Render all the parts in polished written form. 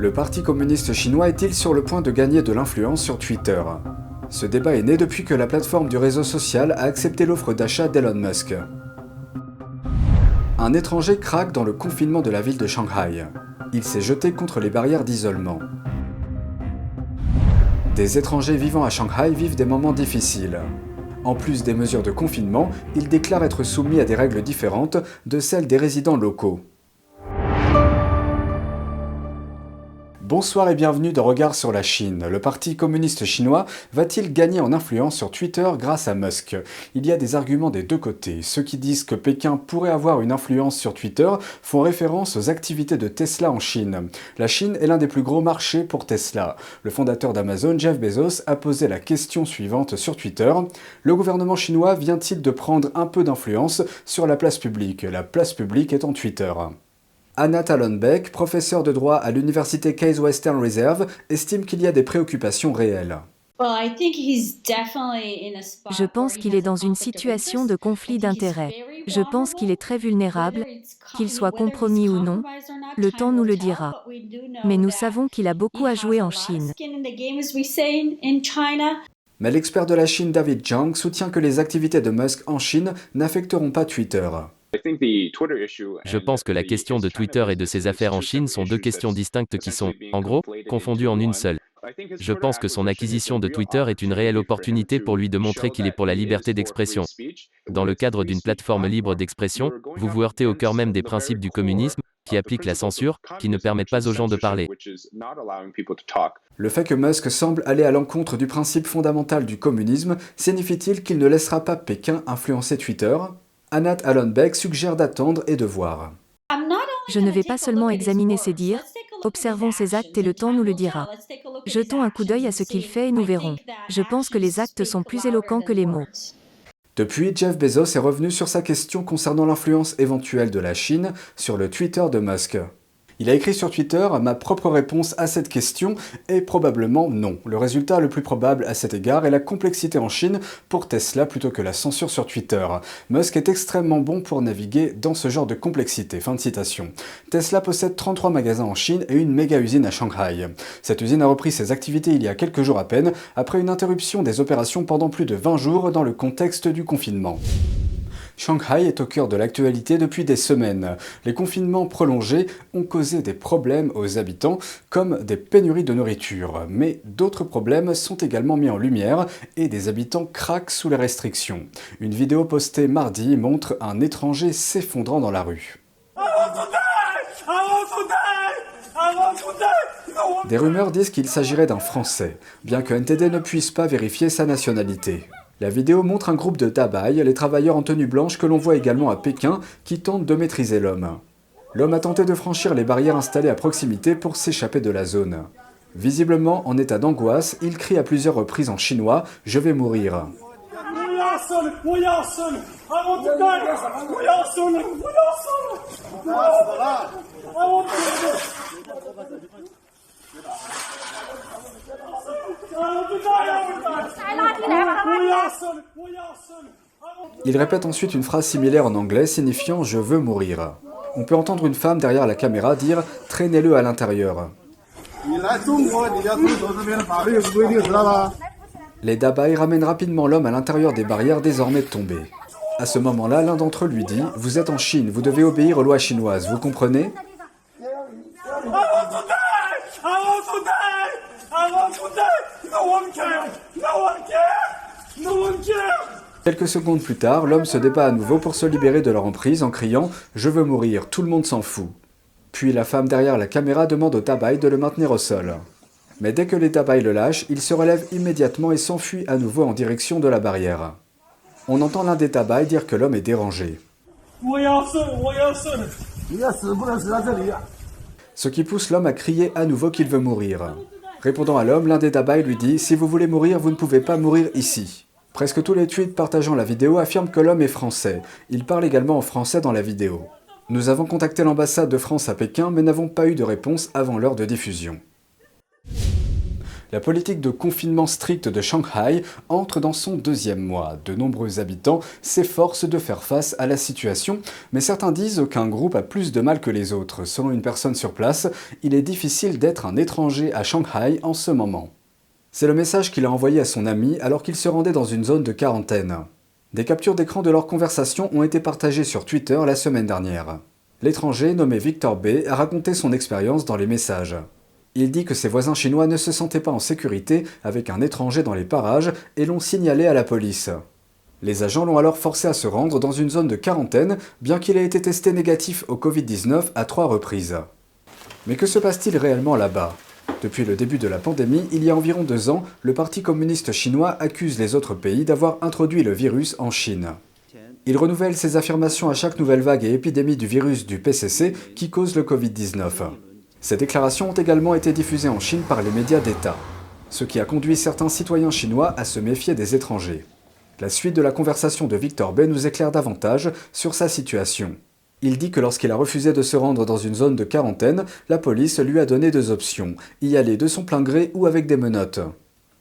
Le Parti communiste chinois est-il sur le point de gagner de l'influence sur Twitter? Ce débat est né depuis que la plateforme du réseau social a accepté l'offre d'achat d'Elon Musk. Un étranger craque dans le confinement de la ville de Shanghai. Il s'est jeté contre les barrières d'isolement. Des étrangers vivant à Shanghai vivent des moments difficiles. En plus des mesures de confinement, ils déclarent être soumis à des règles différentes de celles des résidents locaux. Bonsoir et bienvenue dans Regard sur la Chine. Le Parti communiste chinois va-t-il gagner en influence sur Twitter grâce à Musk? Il y a des arguments des deux côtés. Ceux qui disent que Pékin pourrait avoir une influence sur Twitter font référence aux activités de Tesla en Chine. La Chine est l'un des plus gros marchés pour Tesla. Le fondateur d'Amazon, Jeff Bezos, a posé la question suivante sur Twitter. Le gouvernement chinois vient-il de prendre un peu d'influence sur la place publique? La place publique étant Twitter. Anat Alonbeck, professeure de droit à l'université Case Western Reserve, estime qu'il y a des préoccupations réelles. Je pense qu'il est dans une situation de conflit d'intérêts. Je pense qu'il est très vulnérable, qu'il soit compromis ou non, le temps nous le dira. Mais nous savons qu'il a beaucoup à jouer en Chine. Mais l'expert de la Chine David Zhang soutient que les activités de Musk en Chine n'affecteront pas Twitter. Je pense que la question de Twitter et de ses affaires en Chine sont deux questions distinctes qui sont, en gros, confondues en une seule. Je pense que son acquisition de Twitter est une réelle opportunité pour lui de montrer qu'il est pour la liberté d'expression. Dans le cadre d'une plateforme libre d'expression, vous vous heurtez au cœur même des principes du communisme, qui appliquent la censure, qui ne permettent pas aux gens de parler. Le fait que Musk semble aller à l'encontre du principe fondamental du communisme signifie-t-il qu'il ne laissera pas Pékin influencer Twitter? Anat Alonbeck suggère d'attendre et de voir. Je ne vais pas seulement examiner ses dires, observons ses actes et le temps nous le dira. Jetons un coup d'œil à ce qu'il fait et nous verrons. Je pense que les actes sont plus éloquents que les mots. Depuis, Jeff Bezos est revenu sur sa question concernant l'influence éventuelle de la Chine sur le Twitter de Musk. Il a écrit sur Twitter « Ma propre réponse à cette question est probablement non. Le résultat le plus probable à cet égard est la complexité en Chine pour Tesla plutôt que la censure sur Twitter. Musk est extrêmement bon pour naviguer dans ce genre de complexité. » Fin de citation. Tesla possède 33 magasins en Chine et une méga-usine à Shanghai. Cette usine a repris ses activités il y a quelques jours à peine, après une interruption des opérations pendant plus de 20 jours dans le contexte du confinement. Shanghai est au cœur de l'actualité depuis des semaines. Les confinements prolongés ont causé des problèmes aux habitants, comme des pénuries de nourriture. Mais d'autres problèmes sont également mis en lumière et des habitants craquent sous les restrictions. Une vidéo postée mardi montre un étranger s'effondrant dans la rue. Des rumeurs disent qu'il s'agirait d'un Français, bien que NTD ne puisse pas vérifier sa nationalité. La vidéo montre un groupe de tabaï, les travailleurs en tenue blanche que l'on voit également à Pékin, qui tentent de maîtriser l'homme. L'homme a tenté de franchir les barrières installées à proximité pour s'échapper de la zone. Visiblement en état d'angoisse, il crie à plusieurs reprises en chinois « Je vais mourir ». Il répète ensuite une phrase similaire en anglais signifiant « je veux mourir ». On peut entendre une femme derrière la caméra dire « traînez-le à l'intérieur ». Les dabaï ramènent rapidement l'homme à l'intérieur des barrières désormais tombées. À ce moment-là, l'un d'entre eux lui dit « Vous êtes en Chine, vous devez obéir aux lois chinoises, vous comprenez ?» Quelques secondes plus tard, l'homme se débat à nouveau pour se libérer de leur emprise en criant « Je veux mourir, tout le monde s'en fout ». Puis la femme derrière la caméra demande au tabaï de le maintenir au sol. Mais dès que les tabaï le lâchent, il se relève immédiatement et s'enfuit à nouveau en direction de la barrière. On entend l'un des tabaï dire que l'homme est dérangé. Ce qui pousse l'homme à crier à nouveau qu'il veut mourir. Répondant à l'homme, l'un des tabaï lui dit « Si vous voulez mourir, vous ne pouvez pas mourir ici ». Presque tous les tweets partageant la vidéo affirment que l'homme est français. Il parle également en français dans la vidéo. Nous avons contacté l'ambassade de France à Pékin, mais n'avons pas eu de réponse avant l'heure de diffusion. La politique de confinement strict de Shanghai entre dans son deuxième mois. De nombreux habitants s'efforcent de faire face à la situation, mais certains disent qu'un groupe a plus de mal que les autres. Selon une personne sur place, il est difficile d'être un étranger à Shanghai en ce moment. C'est le message qu'il a envoyé à son ami alors qu'il se rendait dans une zone de quarantaine. Des captures d'écran de leur conversation ont été partagées sur Twitter la semaine dernière. L'étranger, nommé Victor B, a raconté son expérience dans les messages. Il dit que ses voisins chinois ne se sentaient pas en sécurité avec un étranger dans les parages et l'ont signalé à la police. Les agents l'ont alors forcé à se rendre dans une zone de quarantaine, bien qu'il ait été testé négatif au Covid-19 à 3 reprises. Mais que se passe-t-il réellement là-bas ? Depuis le début de la pandémie, il y a environ 2 ans, le Parti communiste chinois accuse les autres pays d'avoir introduit le virus en Chine. Il renouvelle ses affirmations à chaque nouvelle vague et épidémie du virus du PCC qui cause le Covid-19. Ces déclarations ont également été diffusées en Chine par les médias d'État, ce qui a conduit certains citoyens chinois à se méfier des étrangers. La suite de la conversation de Victor B nous éclaire davantage sur sa situation. Il dit que lorsqu'il a refusé de se rendre dans une zone de quarantaine, la police lui a donné 2 options, y aller de son plein gré ou avec des menottes.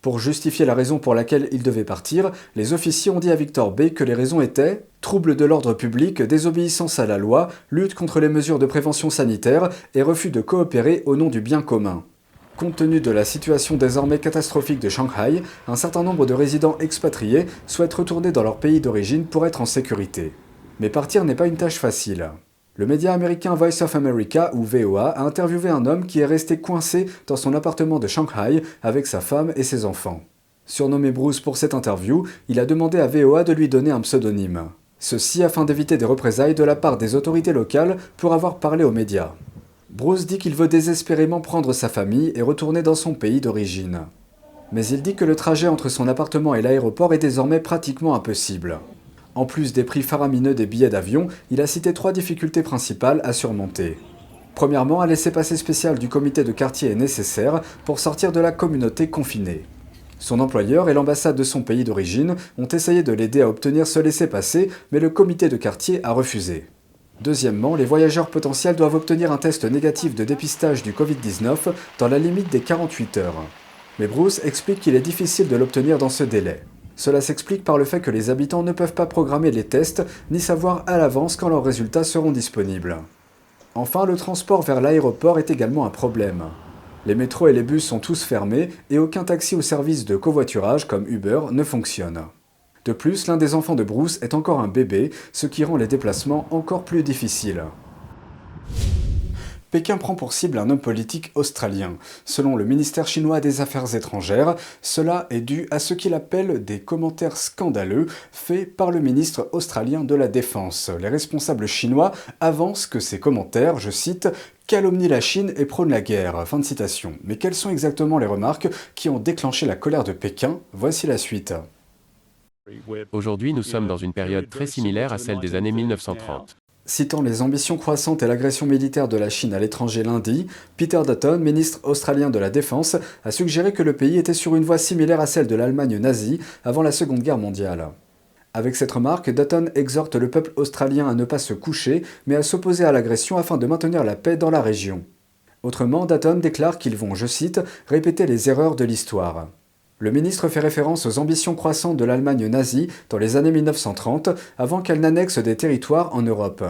Pour justifier la raison pour laquelle il devait partir, les officiers ont dit à Victor B que les raisons étaient trouble de l'ordre public, désobéissance à la loi, lutte contre les mesures de prévention sanitaire et refus de coopérer au nom du bien commun. Compte tenu de la situation désormais catastrophique de Shanghai, un certain nombre de résidents expatriés souhaitent retourner dans leur pays d'origine pour être en sécurité. Mais partir n'est pas une tâche facile. Le média américain Voice of America, ou VOA, a interviewé un homme qui est resté coincé dans son appartement de Shanghai avec sa femme et ses enfants. Surnommé Bruce pour cette interview, il a demandé à VOA de lui donner un pseudonyme. Ceci afin d'éviter des représailles de la part des autorités locales pour avoir parlé aux médias. Bruce dit qu'il veut désespérément prendre sa famille et retourner dans son pays d'origine. Mais il dit que le trajet entre son appartement et l'aéroport est désormais pratiquement impossible. En plus des prix faramineux des billets d'avion, il a cité 3 difficultés principales à surmonter. Premièrement, un laissez-passer spécial du comité de quartier est nécessaire pour sortir de la communauté confinée. Son employeur et l'ambassade de son pays d'origine ont essayé de l'aider à obtenir ce laissez-passer, mais le comité de quartier a refusé. Deuxièmement, les voyageurs potentiels doivent obtenir un test négatif de dépistage du Covid-19 dans la limite des 48 heures. Mais Bruce explique qu'il est difficile de l'obtenir dans ce délai. Cela s'explique par le fait que les habitants ne peuvent pas programmer les tests ni savoir à l'avance quand leurs résultats seront disponibles. Enfin, le transport vers l'aéroport est également un problème. Les métros et les bus sont tous fermés et aucun taxi ou service de covoiturage comme Uber ne fonctionne. De plus, l'un des enfants de Bruce est encore un bébé, ce qui rend les déplacements encore plus difficiles. Pékin prend pour cible un homme politique australien. Selon le ministère chinois des Affaires étrangères, cela est dû à ce qu'il appelle des commentaires scandaleux faits par le ministre australien de la Défense. Les responsables chinois avancent que ces commentaires, je cite, « calomnient la Chine et prônent la guerre ». Fin de citation. Mais quelles sont exactement les remarques qui ont déclenché la colère de Pékin ? Voici la suite. Aujourd'hui, nous sommes dans une période très similaire à celle des années 1930. Citant les ambitions croissantes et l'agression militaire de la Chine à l'étranger lundi, Peter Dutton, ministre australien de la Défense, a suggéré que le pays était sur une voie similaire à celle de l'Allemagne nazie avant la Seconde Guerre mondiale. Avec cette remarque, Dutton exhorte le peuple australien à ne pas se coucher, mais à s'opposer à l'agression afin de maintenir la paix dans la région. Autrement, Dutton déclare qu'ils vont, je cite, « répéter les erreurs de l'histoire ». Le ministre fait référence aux ambitions croissantes de l'Allemagne nazie dans les années 1930, avant qu'elle n'annexe des territoires en Europe.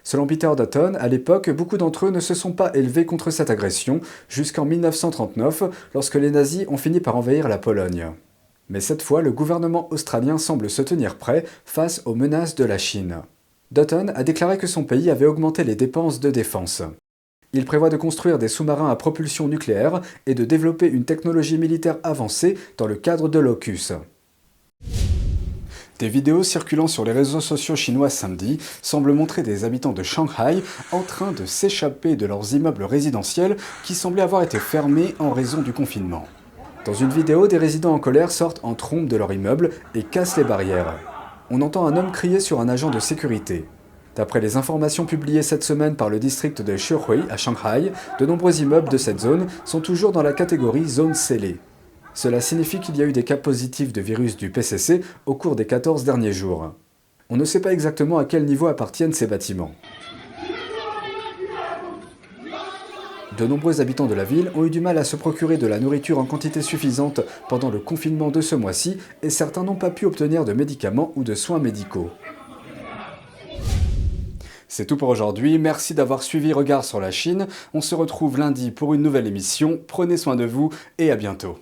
Selon Peter Dutton, à l'époque, beaucoup d'entre eux ne se sont pas élevés contre cette agression, jusqu'en 1939, lorsque les nazis ont fini par envahir la Pologne. Mais cette fois, le gouvernement australien semble se tenir prêt face aux menaces de la Chine. Dutton a déclaré que son pays avait augmenté les dépenses de défense. Il prévoit de construire des sous-marins à propulsion nucléaire et de développer une technologie militaire avancée dans le cadre de l'AUKUS. Des vidéos circulant sur les réseaux sociaux chinois samedi semblent montrer des habitants de Shanghai en train de s'échapper de leurs immeubles résidentiels qui semblaient avoir été fermés en raison du confinement. Dans une vidéo, des résidents en colère sortent en trombe de leur immeuble et cassent les barrières. On entend un homme crier sur un agent de sécurité. D'après les informations publiées cette semaine par le district de Xuhui à Shanghai, de nombreux immeubles de cette zone sont toujours dans la catégorie zone scellée. Cela signifie qu'il y a eu des cas positifs de virus du PCC au cours des 14 derniers jours. On ne sait pas exactement à quel niveau appartiennent ces bâtiments. De nombreux habitants de la ville ont eu du mal à se procurer de la nourriture en quantité suffisante pendant le confinement de ce mois-ci et certains n'ont pas pu obtenir de médicaments ou de soins médicaux. C'est tout pour aujourd'hui, merci d'avoir suivi Regard sur la Chine. On se retrouve lundi pour une nouvelle émission, prenez soin de vous et à bientôt.